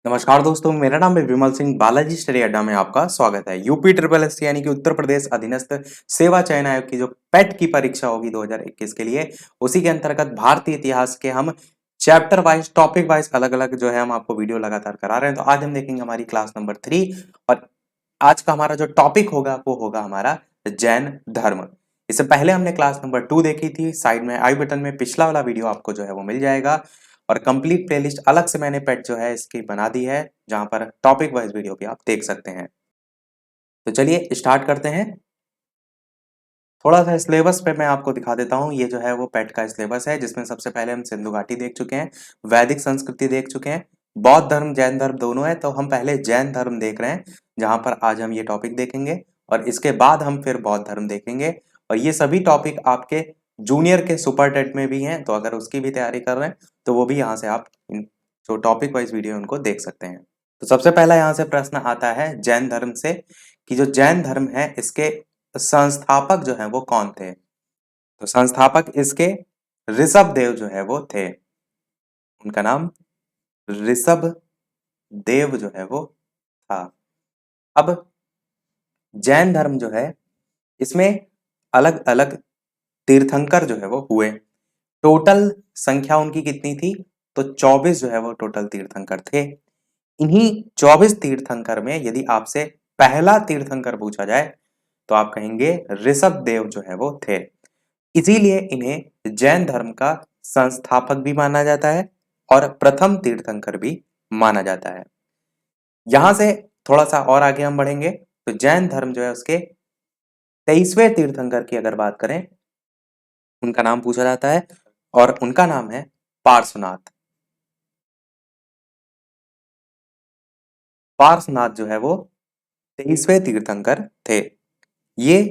नमस्कार दोस्तों, मेरा नाम है विमल सिंह। बालाजी स्टडी अड्डा में आपका स्वागत है। यूपी ट्रिपल एस यानी कि उत्तर प्रदेश अधीनस्थ सेवा चयन आयोग की जो पेट की परीक्षा होगी 2021 के लिए, उसी के अंतर्गत भारतीय इतिहास के हम चैप्टर वाइज टॉपिक वाइज अलग अलग जो है हम आपको वीडियो लगातार करा रहे हैं। तो आज हम देखेंगे हमारी क्लास नंबर 3 और आज का हमारा जो टॉपिक होगा वो होगा हमारा जैन धर्म। इससे पहले हमने क्लास नंबर 2 देखी थी। साइड में आई बटन में पिछला वाला वीडियो आपको जो है वो मिल जाएगा और कंप्लीट प्लेलिस्ट अलग से मैंने पेट जो है इसकी बना दी है, जहां पर टॉपिक वाइज वीडियो भी आप देख सकते हैं। तो चलिए स्टार्ट करते हैं। थोड़ा सा सिलेबस पे मैं आपको दिखा देता हूँ। ये जो है वो पेट का सिलेबस है, जिसमें सबसे पहले हम सिंधु घाटी देख चुके हैं, वैदिक संस्कृति देख चुके हैं, बौद्ध धर्म जैन धर्म दोनों है। तो हम पहले जैन धर्म देख रहे हैं, जहां पर आज हम ये टॉपिक देखेंगे और इसके बाद हम फिर बौद्ध धर्म देखेंगे। और ये सभी टॉपिक आपके जूनियर के सुपर टेट में भी हैं, तो अगर उसकी भी तैयारी कर रहे हैं तो वो भी यहाँ से आप इन जो टॉपिक वाइज वीडियो उनको देख सकते हैं। तो सबसे पहला यहाँ से प्रश्न आता है जैन धर्म से, कि जो जैन धर्म है इसके संस्थापक जो हैं वो कौन थे। तो संस्थापक इसके ऋषभ देव जो है वो थे। उनका नाम ऋषभ देव जो है वो था। अब जैन धर्म जो है इसमें अलग अलग तीर्थंकर जो है वो हुए। टोटल संख्या उनकी कितनी थी? तो 24 जो है वो टोटल तीर्थंकर थे। इन्हीं 24 तीर्थंकर में यदि आपसे पहला तीर्थंकर पूछा जाए तो आप कहेंगे ऋषभ देव जो है वो थे। इसीलिए इन्हें जैन धर्म का संस्थापक भी माना जाता है और प्रथम तीर्थंकर भी माना जाता है। यहां से थोड़ा सा और आगे हम बढ़ेंगे तो जैन धर्म जो है उसके 23वें तीर्थंकर की अगर बात करें, उनका नाम पूछा जाता है और उनका नाम है पार्श्वनाथ। पार्श्वनाथ जो है वो 23वें तीर्थंकर थे। ये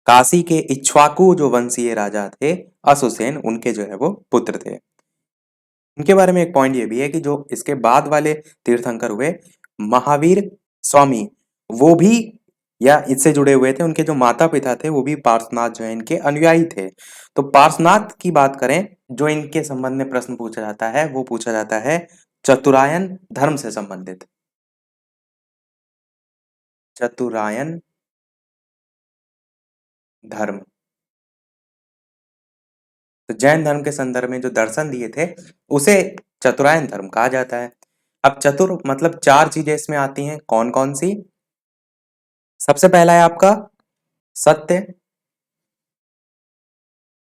काशी के इक्ष्वाकु जो वंशीय राजा थे अशुसेन, उनके जो है वो पुत्र थे। उनके बारे में एक पॉइंट ये भी है कि जो इसके बाद वाले तीर्थंकर हुए महावीर स्वामी, वो भी या इससे जुड़े हुए थे। उनके जो माता पिता थे वो भी पार्श्वनाथ जो है इनके अनुयायी थे। तो पार्श्वनाथ की बात करें, जो इनके संबंध में प्रश्न पूछा जाता है वो पूछा जाता है चतुरायन धर्म से संबंधित। चतुरायन धर्म। तो जैन धर्म के संदर्भ में जो दर्शन दिए थे उसे चतुरायन धर्म कहा जाता है। अब चतुर मतलब चार चीजें इसमें आती हैं। कौन कौन सी? सबसे पहला है आपका सत्य,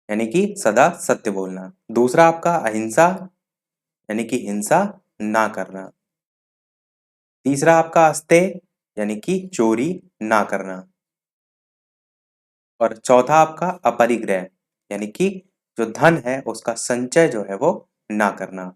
यानी कि सदा सत्य बोलना। दूसरा आपका अहिंसा, यानी कि हिंसा ना करना। तीसरा आपका अस्तेय, यानी कि चोरी ना करना। और चौथा आपका अपरिग्रह, यानी कि जो धन है उसका संचय जो है वो ना करना।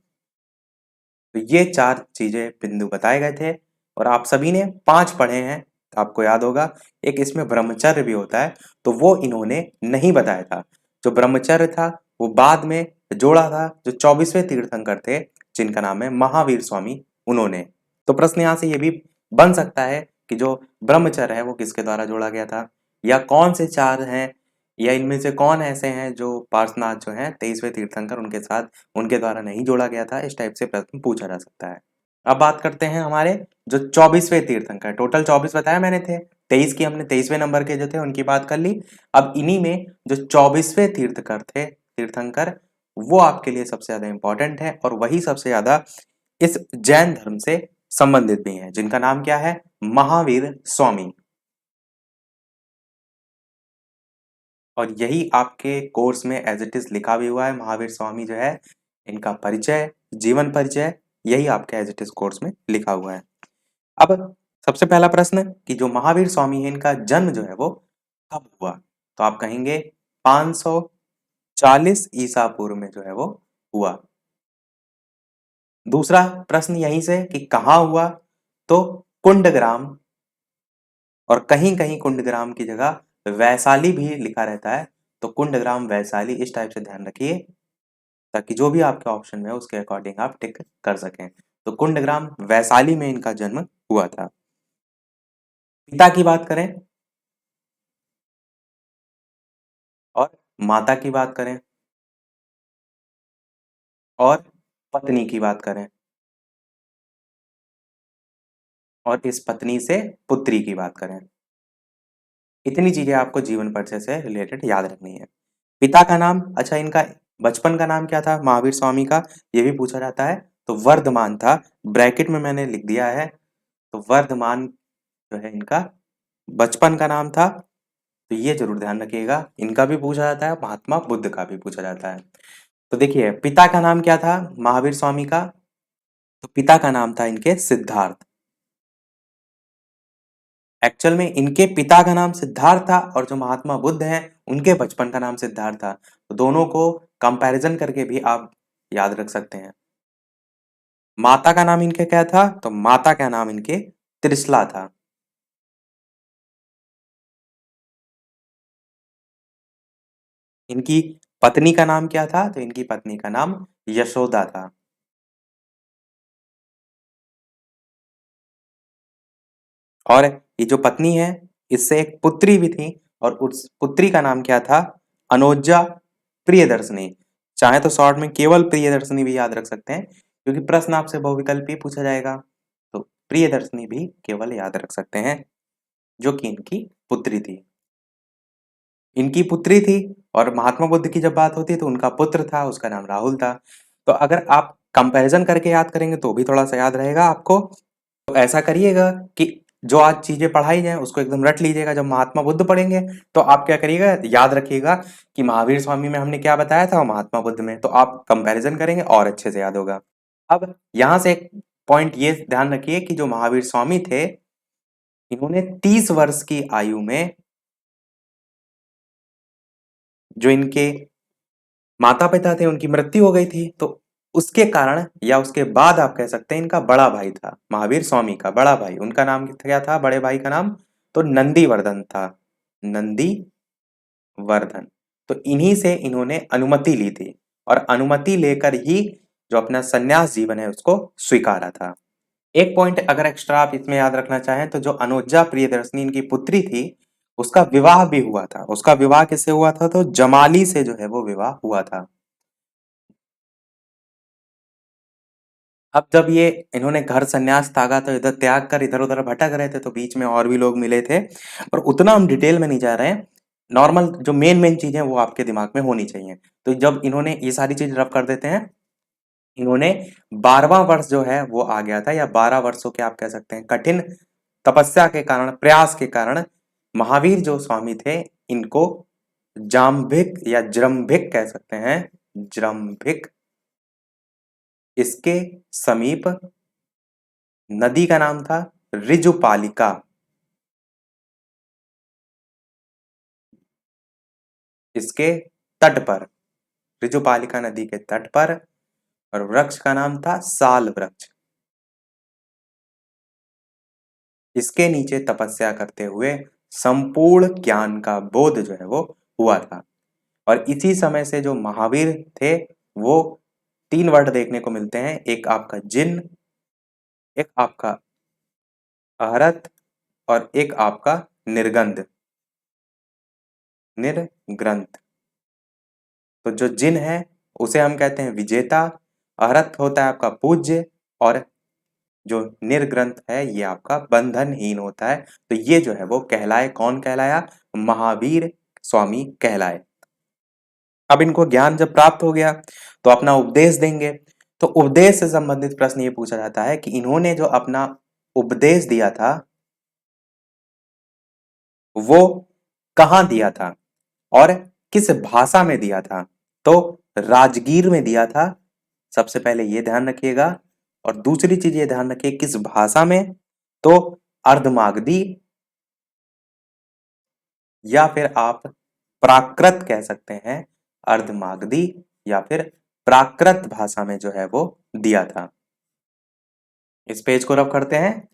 तो ये चार चीजें बिंदु बताए गए थे और आप सभी ने 5 पढ़े हैं, तो आपको याद होगा। एक इसमें ब्रह्मचर्य भी होता है, तो वो इन्होंने नहीं बताया था। जो ब्रह्मचर्य था वो बाद में जोड़ा था जो 24वें तीर्थंकर थे, जिनका नाम है महावीर स्वामी, उन्होंने। तो प्रश्न यहाँ से ये भी बन सकता है कि जो ब्रह्मचर्य है वो किसके द्वारा जोड़ा गया था, या कौन से चार हैं, या इनमें से कौन ऐसे हैं जो पार्श्वनाथ जो हैं 23वें तीर्थंकर उनके साथ उनके द्वारा नहीं जोड़ा गया था। इस टाइप से प्रश्न पूछा जा सकता है। अब बात करते हैं हमारे जो 24वें तीर्थंकर। टोटल 24 बताया मैंने थे, 23 की हमने 23वें नंबर के जो थे उनकी बात कर ली। अब इन्हीं में जो 24वें तीर्थकर थे तीर्थंकर, वो आपके लिए सबसे ज्यादा इंपॉर्टेंट है और वही सबसे ज्यादा इस जैन धर्म से संबंधित भी हैं, जिनका नाम क्या है? महावीर स्वामी। और यही आपके कोर्स में एज इट इज लिखा भी हुआ है। महावीर स्वामी जो है इनका परिचय, जीवन परिचय, यही आपके एज इट इज कोर्स में लिखा हुआ है। अब सबसे पहला प्रश्न कि जो महावीर स्वामी है इनका जन्म जो है वो कब हुआ? तो आप कहेंगे 540 ईसा पूर्व में जो है वो हुआ। दूसरा प्रश्न यहीं से कि कहाँ हुआ? तो कुंडग्राम, और कहीं कहीं कुंडग्राम की जगह वैशाली भी लिखा रहता है, तो कुंडग्राम वैशाली इस टाइप से ध्यान रखिए, ताकि जो भी आपके ऑप्शन में है उसके अकॉर्डिंग आप टिक कर सकें। तो कुंडग्राम वैशाली में इनका जन्म हुआ था। पिता की बात करें और माता की बात करें और पत्नी की बात करें, और इस पत्नी से पुत्री की बात करें। इतनी चीजें आपको जीवन परिचय से रिलेटेड याद रखनी है। पिता का नाम, अच्छा इनका बचपन का नाम क्या था महावीर स्वामी का, ये भी पूछा जाता है। तो वर्धमान था, ब्रैकेट में मैंने लिख दिया है। तो वर्धमान जो है इनका बचपन का नाम था। तो ये जरूर ध्यान रखिएगा, इनका भी पूछा जाता है, महात्मा बुद्ध का भी पूछा जाता है। तो देखिए पिता का नाम क्या था महावीर स्वामी का, तो पिता का नाम था इनके सिद्धार्थ। एक्चुअल में इनके पिता का नाम सिद्धार्थ था और जो महात्मा बुद्ध हैं उनके बचपन का नाम सिद्धार्थ था। तो दोनों को कंपैरिजन करके भी आप याद रख सकते हैं। माता का नाम इनके क्या था, तो माता का नाम इनके त्रिशला था। इनकी पत्नी का नाम क्या था, तो इनकी पत्नी का नाम यशोदा था। और ये जो पत्नी है इससे एक पुत्री भी थी और उस पुत्री का नाम क्या था, अनोजा प्रियदर्शनी। चाहे तो शॉर्ट में केवल प्रियदर्शनी भी याद रख सकते हैं क्योंकि प्रश्न आपसे बहुविकल्पी पूछा जाएगा। तो प्रियदर्शनी भी केवल याद रख सकते हैं, जो कि इनकी पुत्री थी। इनकी पुत्री थी और महात्मा बुद्ध की जब बात होती है तो उनका पुत्र था, उसका नाम राहुल था। तो अगर आप कंपैरिजन करके याद करेंगे तो भी थोड़ा सा याद रहेगा आपको। तो ऐसा करिएगा कि जो आज चीजें पढ़ाई जाए उसको एकदम रट लीजिएगा। जब महात्मा बुद्ध पढ़ेंगे तो आप क्या करिएगा, याद रखिएगा कि महावीर स्वामी में हमने क्या बताया था और महात्मा बुद्ध में, तो आप कंपैरिजन करेंगे और अच्छे से याद होगा। अब यहां से एक पॉइंट ये ध्यान रखिए कि जो महावीर स्वामी थे इन्होंने 30 वर्ष की आयु में जो इनके माता पिता थे उनकी मृत्यु हो गई थी। तो उसके कारण या उसके बाद आप कह सकते हैं इनका बड़ा भाई था, महावीर स्वामी का बड़ा भाई, उनका नाम क्या था बड़े भाई का नाम, तो नंदीवर्धन था। नंदीवर्धन। तो इन्हीं से इन्होंने अनुमति ली थी और अनुमति लेकर ही जो अपना सन्यास जीवन है उसको स्वीकारा था। एक पॉइंट अगर एक्स्ट्रा आप इसमें याद रखना चाहें तो जो अनुजा प्रियदर्शनी इनकी पुत्री थी उसका विवाह भी हुआ था। उसका विवाह किससे हुआ था, तो जमाली से जो है वो विवाह हुआ था। अब जब ये इन्होंने घर संन्यास त्यागा तो इधर त्याग कर इधर उधर भटक रहे थे तो बीच में और भी लोग मिले थे, और उतना हम डिटेल में नहीं जा रहे हैं। नॉर्मल जो मेन मेन चीजें वो आपके दिमाग में होनी चाहिए। तो जब इन्होंने ये सारी चीज रब कर देते हैं, इन्होंने 12वां वर्ष जो है वो आ गया था, या 12 वर्षों के आप कह सकते हैं कठिन तपस्या के कारण, प्रयास के कारण महावीर जो स्वामी थे इनको जाम्भिक या जृंभिक कह सकते हैं, जृंभिक, इसके समीप नदी का नाम था ऋजुपालिका। इसके तट पर, ऋजुपालिका नदी के तट पर, और वृक्ष का नाम था साल वृक्ष। इसके नीचे तपस्या करते हुए संपूर्ण ज्ञान का बोध जो है वो हुआ था। और इसी समय से जो महावीर थे वो 3 वर्ड देखने को मिलते हैं, एक आपका जिन, एक आपका अहरत, और एक आपका निर्गंध, निर्ग्रंथ। तो जो जिन है उसे हम कहते हैं विजेता, अहरत होता है आपका पूज्य, और जो निर्ग्रंथ है ये आपका बंधनहीन होता है। तो ये जो है वो कहलाए, कौन कहलाया, महावीर स्वामी कहलाए। अब इनको ज्ञान जब प्राप्त हो गया तो अपना उपदेश देंगे। तो उपदेश से संबंधित प्रश्न ये पूछा जाता है कि इन्होंने जो अपना उपदेश दिया था वो कहाँ दिया था और किस भाषा में दिया था, तो राजगीर में दिया था। सबसे पहले ये ध्यान रखिएगा। और दूसरी चीज ये ध्यान रखिए किस भाषा में, तो अर्धमागधी, या फिर आप प्राकृत कह सकते हैं, अर्धमागधी या फिर प्राकृत भाषा में जो है वो दिया था। इस पेज को रब करते हैं।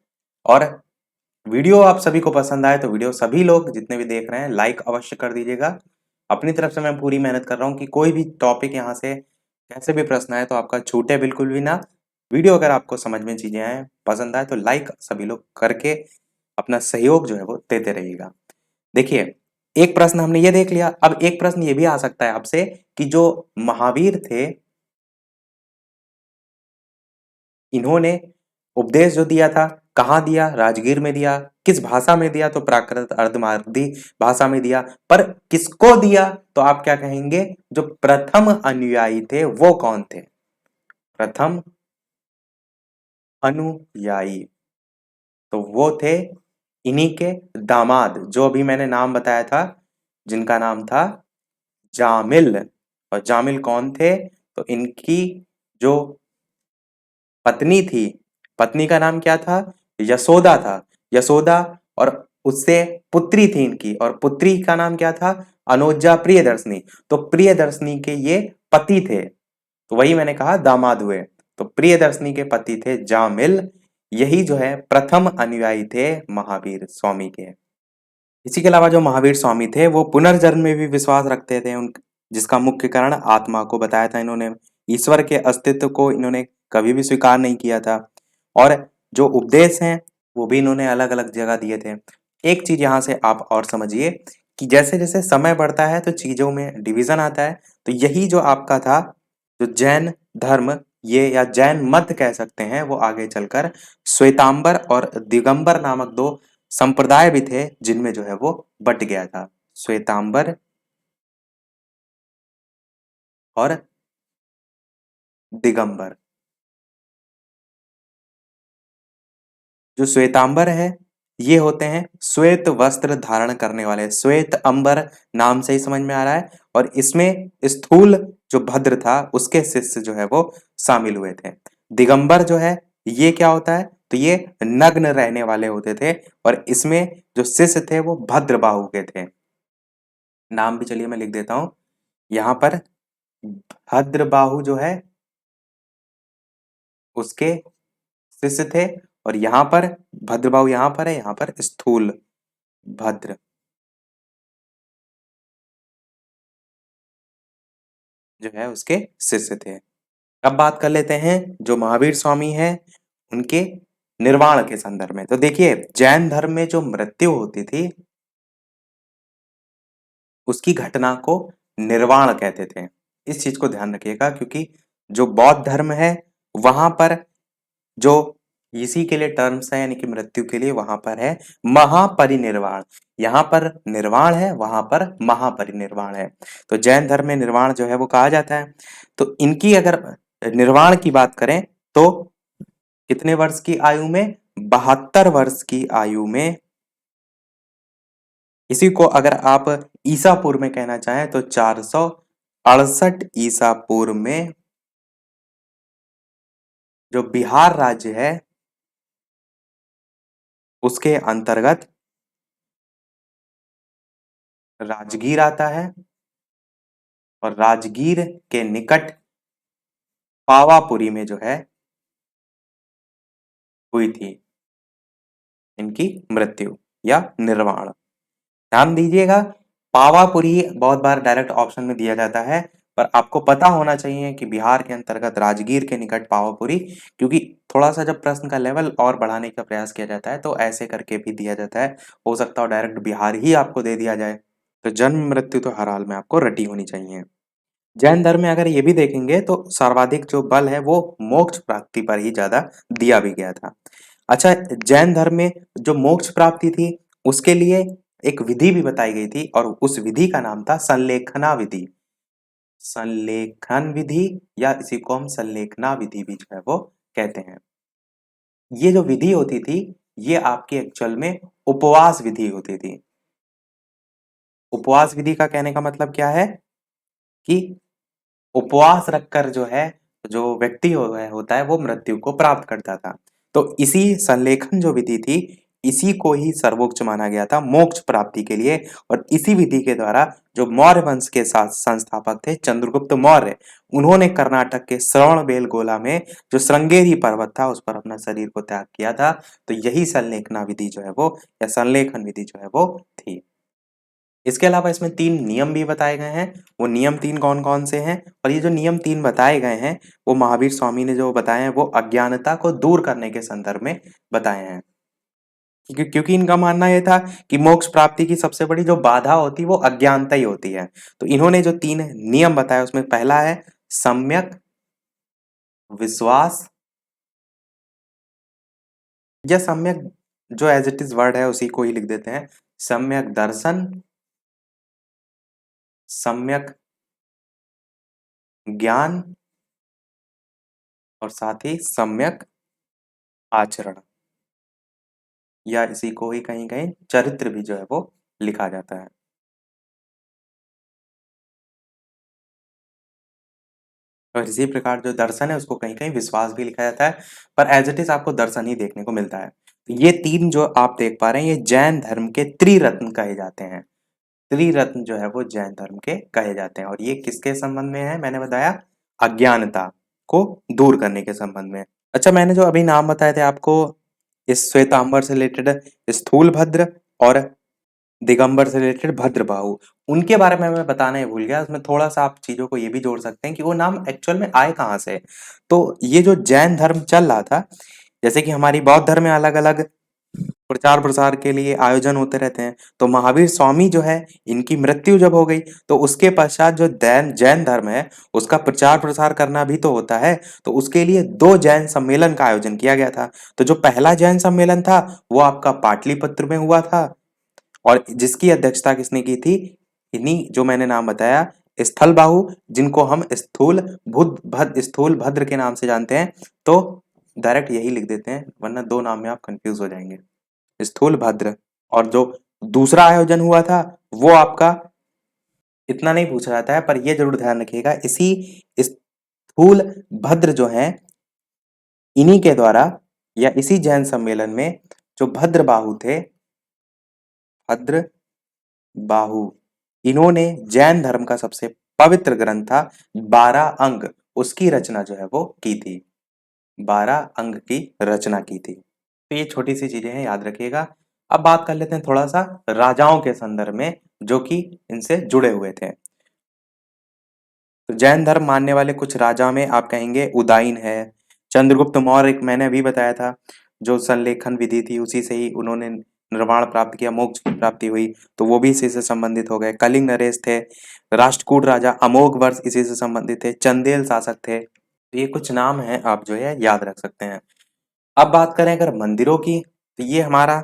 और वीडियो आप सभी को पसंद आए तो वीडियो सभी लोग जितने भी देख रहे हैं लाइक अवश्य कर दीजिएगा। अपनी तरफ से मैं पूरी मेहनत कर रहा हूँ कि कोई भी टॉपिक यहाँ से कैसे भी प्रश्न आए तो आपका छूटे बिल्कुल भी ना। वीडियो अगर आपको समझ में चीजें आए, पसंद आए तो लाइक सभी लोग करके अपना सहयोग जो है वो देते रहिएगा। देखिए एक प्रश्न हमने ये देख लिया, अब एक प्रश्न ये भी आ सकता है आपसे कि जो महावीर थे इन्होंने उपदेश जो दिया था कहाँ दिया? राजगीर में दिया। किस भाषा में दिया? तो प्राकृत अर्धमागधी भाषा में दिया। पर किसको दिया? तो आप क्या कहेंगे? जो प्रथम अनुयायी थे वो कौन थे? प्रथम अनुयायी तो वो थे इन्हीं के दामाद, जो अभी मैंने नाम बताया था, जिनका नाम था जामिल। और जामिल कौन थे? तो इनकी जो पत्नी थी, पत्नी का नाम क्या था? यशोदा था। यशोदा, और उससे पुत्री थी इनकी, और पुत्री का नाम क्या था? अनुजा प्रियदर्शनी। तो प्रियदर्शनी के ये पति थे, तो वही मैंने कहा दामाद हुए। तो प्रियदर्शनी के पति थे जामिल, यही जो है प्रथम अनुयायी थे महावीर स्वामी के। इसी के अलावा जो महावीर स्वामी थे वो पुनर्जन्म में भी विश्वास रखते थे, उन जिसका मुख्य कारण आत्मा को बताया था इन्होंने। ईश्वर के अस्तित्व को इन्होंने कभी भी स्वीकार नहीं किया था, और जो उपदेश हैं वो भी इन्होंने अलग अलग जगह दिए थे। एक चीज यहाँ से आप और समझिए कि जैसे जैसे समय बढ़ता है तो चीजों में डिवीजन आता है। तो यही जो आपका था, जो जैन धर्म, ये या जैन मत कह सकते हैं, वो आगे चलकर श्वेतांबर और दिगंबर नामक दो संप्रदाय भी थे, जिनमें जो है वो बट गया था। श्वेतांबर और दिगंबर। जो श्वेतांबर है, ये होते हैं श्वेत वस्त्र धारण करने वाले। श्वेत अंबर नाम से ही समझ में आ रहा है। और इसमें स्थूल जो भद्र था उसके शिष्य जो है वो शामिल हुए थे। दिगंबर जो है ये क्या होता है? तो ये नग्न रहने वाले होते थे, और इसमें जो शिष्य थे वो भद्रबाहु के थे। नाम भी चलिए मैं लिख देता हूं यहाँ पर। भद्रबाहु जो है उसके शिष्य थे, और यहाँ पर भद्रबाहु यहाँ पर है, यहाँ पर स्थूल भद्र जो है उसके शिष्य थे। अब बात कर लेते हैं जो महावीर स्वामी है उनके निर्वाण के संदर्भ में। तो देखिए, जैन धर्म में जो मृत्यु होती थी उसकी घटना को निर्वाण कहते थे। इस चीज को ध्यान रखिएगा, क्योंकि जो बौद्ध धर्म है वहां पर जो इसी के लिए टर्म्स है, यानी कि मृत्यु के लिए, वहां पर है महापरिनिर्वाण। यहाँ पर निर्वाण है, वहां पर महापरिनिर्वाण है। तो जैन धर्म में निर्वाण जो है वो कहा जाता है। तो इनकी अगर निर्वाण की बात करें तो कितने वर्ष की आयु में? 72 वर्ष की आयु में। इसी को अगर आप ईसा पूर्व में कहना चाहें तो 468 ईसा पूर्व में जो बिहार राज्य है उसके अंतर्गत राजगीर आता है, और राजगीर के निकट पावापुरी में जो है हुई थी इनकी मृत्यु या निर्वाण। ध्यान दीजिएगा, पावापुरी बहुत बार डायरेक्ट ऑप्शन में दिया जाता है, पर आपको पता होना चाहिए कि बिहार के अंतर्गत राजगीर के निकट पावापुरी, क्योंकि थोड़ा सा जब प्रश्न का लेवल और बढ़ाने का प्रयास किया जाता है तो ऐसे करके भी दिया जाता है। हो सकता है डायरेक्ट बिहार ही आपको दे दिया जाए। तो जन्म मृत्यु तो हर हाल में आपको रटी होनी चाहिए। जैन धर्म में अगर ये भी देखेंगे तो सर्वाधिक जो बल है वो मोक्ष प्राप्ति पर ही ज्यादा दिया भी गया था। अच्छा, जैन धर्म में जो मोक्ष प्राप्ति थी उसके लिए एक विधि भी बताई गई थी, और उस विधि का नाम था संलेखना विधि। संलेखन विधि, या इसी को हम संलेखना विधि भी जो है वो कहते हैं। ये जो विधि होती थी ये आपकी एक्चुअल में उपवास विधि होती थी। उपवास विधि का कहने का मतलब क्या है कि उपवास रखकर जो है जो व्यक्ति होता है वो मृत्यु को प्राप्त करता था। तो इसी संलेखन जो विधि थी इसी को ही सर्वोच्च माना गया था मोक्ष प्राप्ति के लिए। और इसी विधि के द्वारा जो मौर्य वंश के साथ संस्थापक थे चंद्रगुप्त मौर्य, उन्होंने कर्नाटक के श्रवणबेलगोला में जो श्रृंगेरी पर्वत था उस पर अपना शरीर को त्याग किया था। तो यही संलेखना विधि जो है वो, या संलेखन विधि जो है वो थी। इसके अलावा इसमें 3 नियम भी बताए गए हैं। वो नियम 3 कौन-कौन से हैं? और ये जो नियम 3 बताए गए हैं, वो महावीर स्वामी ने जो बताए हैं, वो अज्ञानता को दूर करने के संदर्भ में बताए हैं। क्योंकि इनका मानना ये था कि मोक्ष प्राप्ति की सबसे बड़ी जो बाधा होती है, वो अज्ञानता ही होती है। तो इन्होंने जो 3 नियम बताए, उसमें पहला है सम्यक विश्वास या सम्यक जो एज इट इज वर्ड है उसी को ही लिख देते हैं। सम्यक दर्शन, सम्यक ज्ञान और साथ ही सम्यक आचरण, या इसी को ही कहीं कहीं चरित्र भी जो है वो लिखा जाता है। और इसी प्रकार जो दर्शन है उसको कहीं कहीं विश्वास भी लिखा जाता है, पर एज इट इज आपको दर्शन ही देखने को मिलता है। तो ये तीन जो आप देख पा रहे हैं, ये जैन धर्म के त्रिरत्न कहे जाते हैं। त्रिरत्न जो है वो जैन धर्म के कहे जाते हैं, और ये किसके संबंध में है? मैंने बताया अज्ञानता को दूर करने के संबंध में। अच्छा, मैंने जो अभी नाम बताए थे आपको, इस श्वेतांबर से रिलेटेड स्थूल भद्र और दिगंबर से रिलेटेड भद्रबाहु, उनके बारे में मैं बताना ही भूल गया। उसमें थोड़ा सा आप चीजों को ये भी जोड़ सकते हैं कि वो नाम एक्चुअल में आए कहाँ से। तो ये जो जैन धर्म चल रहा था, जैसे कि हमारी बौद्ध धर्म में अलग अलग प्रचार प्रसार के लिए आयोजन होते रहते हैं, तो महावीर स्वामी जो है, इनकी मृत्यु जब हो गई, तो उसके पश्चात जो जैन जैन धर्म है उसका प्रचार प्रसार करना भी तो होता है। तो उसके लिए दो जैन सम्मेलन का आयोजन किया गया था। तो जो पहला जैन सम्मेलन था वो आपका पाटलिपुत्र में हुआ था, और जिसकी अध्यक्षता किसने की थी? इन्हीं जो मैंने नाम बताया, स्थल बाहु, जिनको हम स्थूल भद्र के नाम से जानते हैं। तो डायरेक्ट यही लिख देते हैं, वरना दो नाम में आप कंफ्यूज हो जाएंगे। स्थूल भद्र। और जो दूसरा आयोजन हुआ था वो आपका इतना नहीं पूछा जाता है, पर ये जरूर ध्यान रखिएगा, इसी स्थूल भद्र जो है, इन्हीं के द्वारा या इसी जैन सम्मेलन में जो भद्र बाहु थे, भद्र बाहु, इन्होंने जैन धर्म का सबसे पवित्र ग्रंथ था 12 अंग, उसकी रचना जो है वो की थी। 12 अंग की रचना की थी। तो ये छोटी सी चीजें हैं, याद रखिएगा। अब बात कर लेते हैं थोड़ा सा राजाओं के संदर्भ में जो कि इनसे जुड़े हुए थे। तो जैन धर्म मानने वाले कुछ राजा में आप कहेंगे उदाइन है, चंद्रगुप्त मौर्य, एक मैंने अभी बताया था, जो संलेखन विधि थी उसी से ही उन्होंने निर्वाण प्राप्त किया, मोक्ष की प्राप्ति हुई, तो वो भी इसी से संबंधित हो गए। कलिंग नरेश थे, राष्ट्रकूट राजा अमोघ वर्ष इसी से संबंधित थे, चंदेल शासक थे। तो ये कुछ नाम हैं, आप जो है याद रख सकते हैं। अब बात करें अगर मंदिरों की, तो ये हमारा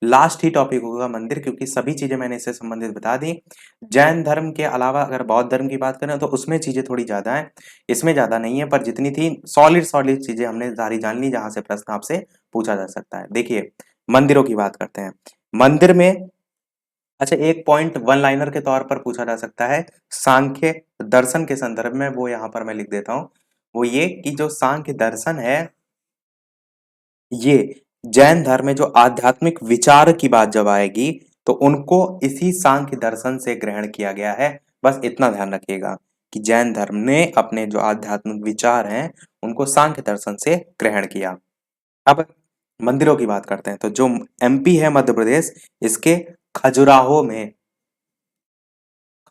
लास्ट ही टॉपिक होगा मंदिर, क्योंकि सभी चीजें मैंने इससे संबंधित बता दी। जैन धर्म के अलावा अगर बौद्ध धर्म की बात करें तो उसमें चीजें थोड़ी ज्यादा हैं, इसमें ज्यादा नहीं है, पर जितनी थी सॉलिड सॉलिड चीजें हमने सारी जान ली, जहां से प्रश्न आपसे पूछा जा सकता है। देखिए, मंदिरों की बात करते हैं। मंदिर में, अच्छा, एक पॉइंट वन लाइनर के तौर पर पूछा जा सकता है सांख्य दर्शन के संदर्भ में, वो यहां पर मैं लिख देता हूं। वो ये कि जो सांख्य दर्शन है, ये जैन धर्म में जो आध्यात्मिक विचार की बात जब आएगी तो उनको इसी सांख्य दर्शन से ग्रहण किया गया है। बस इतना ध्यान रखिएगा कि जैन धर्म ने अपने जो आध्यात्मिक विचार हैं उनको सांख्य दर्शन से ग्रहण किया। अब मंदिरों की बात करते हैं। तो जो एमपी है, मध्य प्रदेश, इसके खजुराहो में,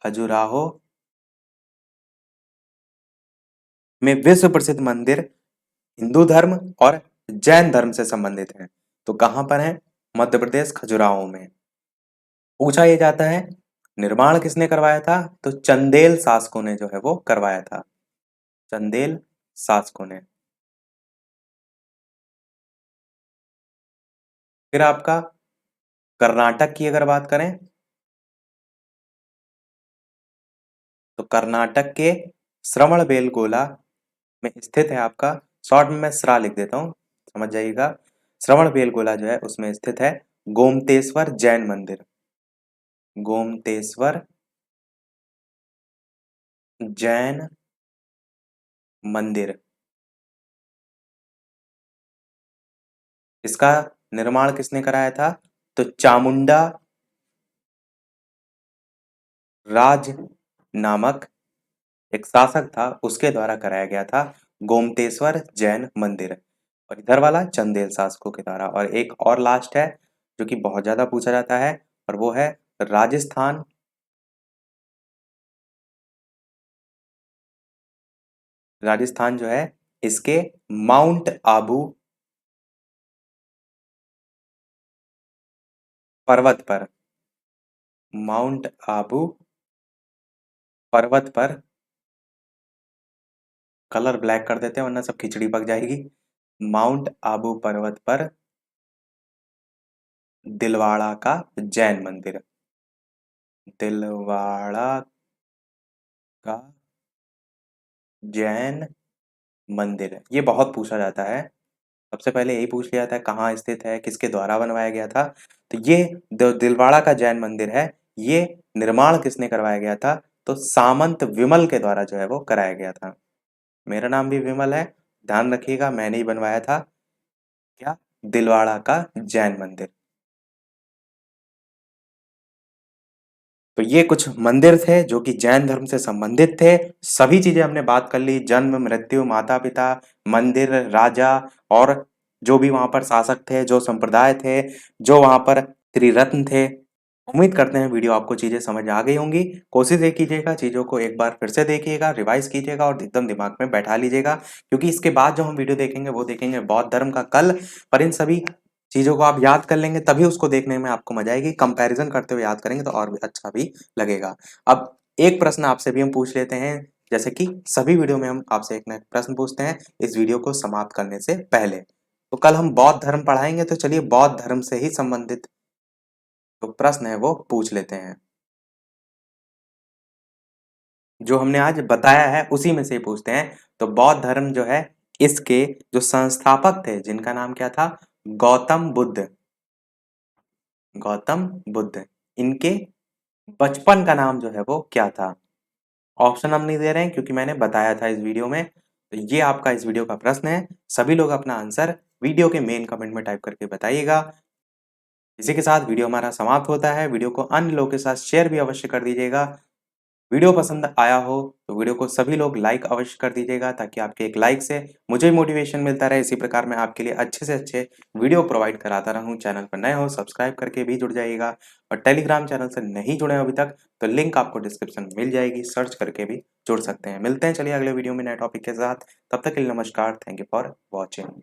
खजुराहो में विश्व प्रसिद्ध मंदिर हिंदू धर्म और जैन धर्म से संबंधित हैं। तो कहां पर है? मध्य प्रदेश, खजुराहो में। पूछा ये जाता है निर्माण किसने करवाया था? तो चंदेल शासकों ने जो है वो करवाया था, चंदेल शासकों ने। फिर आपका कर्नाटक की अगर बात करें, तो कर्नाटक के श्रवण बेलगोला में स्थित है आपका, शॉर्ट में मैं श्रा लिख देता हूं, समझ जाइएगा। श्रवण बेलगोला जो है उसमें स्थित है गोमतेश्वर जैन मंदिर, गोमतेश्वर जैन मंदिर। इसका निर्माण किसने कराया था? तो चामुंडा राज नामक एक शासक था, उसके द्वारा कराया गया था गोमतेश्वर जैन मंदिर। और इधर वाला चंदेल शासकों के द्वारा। और एक और लास्ट है जो कि बहुत ज्यादा पूछा जाता है, और वो है राजस्थान, राजस्थान जो है इसके माउंट आबू पर्वत पर, माउंट आबू पर्वत पर, कलर ब्लैक कर देते हैं वरना सब खिचड़ी पक जाएगी। माउंट आबू पर्वत पर दिलवाड़ा का जैन मंदिर। दिलवाड़ा का जैन मंदिर, ये बहुत पूछा जाता है। सबसे पहले यही पूछ लिया जाता है कहाँ स्थित है, किसके द्वारा बनवाया गया था। तो ये दिलवाड़ा का जैन मंदिर है, ये निर्माण किसने करवाया गया था? तो सामंत विमल के द्वारा जो है वो कराया गया था। मेरा नाम भी विमल है, ध्यान रखिएगा, मैंने ही बनवाया था क्या? दिलवाड़ा का जैन मंदिर। तो ये कुछ मंदिर थे जो कि जैन धर्म से संबंधित थे। सभी चीजें हमने बात कर ली, जन्म, मृत्यु, माता पिता, मंदिर, राजा और जो भी वहां पर शासक थे, जो संप्रदाय थे, जो वहां पर त्रिरत्न थे। उम्मीद करते हैं वीडियो आपको चीजें समझ आ गई होंगी। कोशिश ये कीजिएगा चीजों को एक बार फिर से देखिएगा, रिवाइज कीजिएगा और एकदम दिमाग में बैठा लीजिएगा, क्योंकि इसके बाद जो हम वीडियो देखेंगे वो देखेंगे बौद्ध धर्म का कल। पर इन सभी चीजों को आप याद कर लेंगे तभी उसको देखने में आपको मजा आएगी। कंपैरिजन करते हुए याद करेंगे तो और भी अच्छा भी लगेगा। अब एक प्रश्न आपसे भी हम पूछ लेते हैं, जैसे कि सभी वीडियो में हम आपसे एक ना एक प्रश्न पूछते हैं इस वीडियो को समाप्त करने से पहले। तो कल हम बौद्ध धर्म पढ़ाएंगे, तो चलिए बौद्ध धर्म से ही संबंधित जो प्रश्न है वो पूछ लेते हैं। जो हमने आज बताया है उसी में से ही पूछते हैं। तो बौद्ध धर्म जो है, इसके जो संस्थापक थे जिनका नाम क्या था? गौतम बुद्ध। गौतम बुद्ध। इनके बचपन का नाम जो है वो क्या था? ऑप्शन हम नहीं दे रहे हैं क्योंकि मैंने बताया था इस वीडियो में। तो ये आपका इस वीडियो का प्रश्न है। सभी लोग अपना आंसर वीडियो के मेन कमेंट में टाइप करके बताइएगा। इसी के साथ वीडियो हमारा समाप्त होता है। वीडियो को अन्य लोगों के साथ शेयर भी अवश्य कर दीजिएगा। वीडियो पसंद आया हो तो वीडियो को सभी लोग लाइक अवश्य कर दीजिएगा, ताकि आपके एक लाइक से मुझे मोटिवेशन मिलता रहे। इसी प्रकार मैं आपके लिए अच्छे से अच्छे वीडियो प्रोवाइड कराता रहूं। चैनल पर नए हो सब्सक्राइब करके भी जुड़ जाइएगा, और टेलीग्राम चैनल से नहीं जुड़े हो अभी तक तो लिंक आपको डिस्क्रिप्शन में मिल जाएगी, सर्च करके भी जुड़ सकते हैं। मिलते हैं चलिए अगले वीडियो में नए टॉपिक के साथ। तब तक के लिए नमस्कार। Thank you for watching.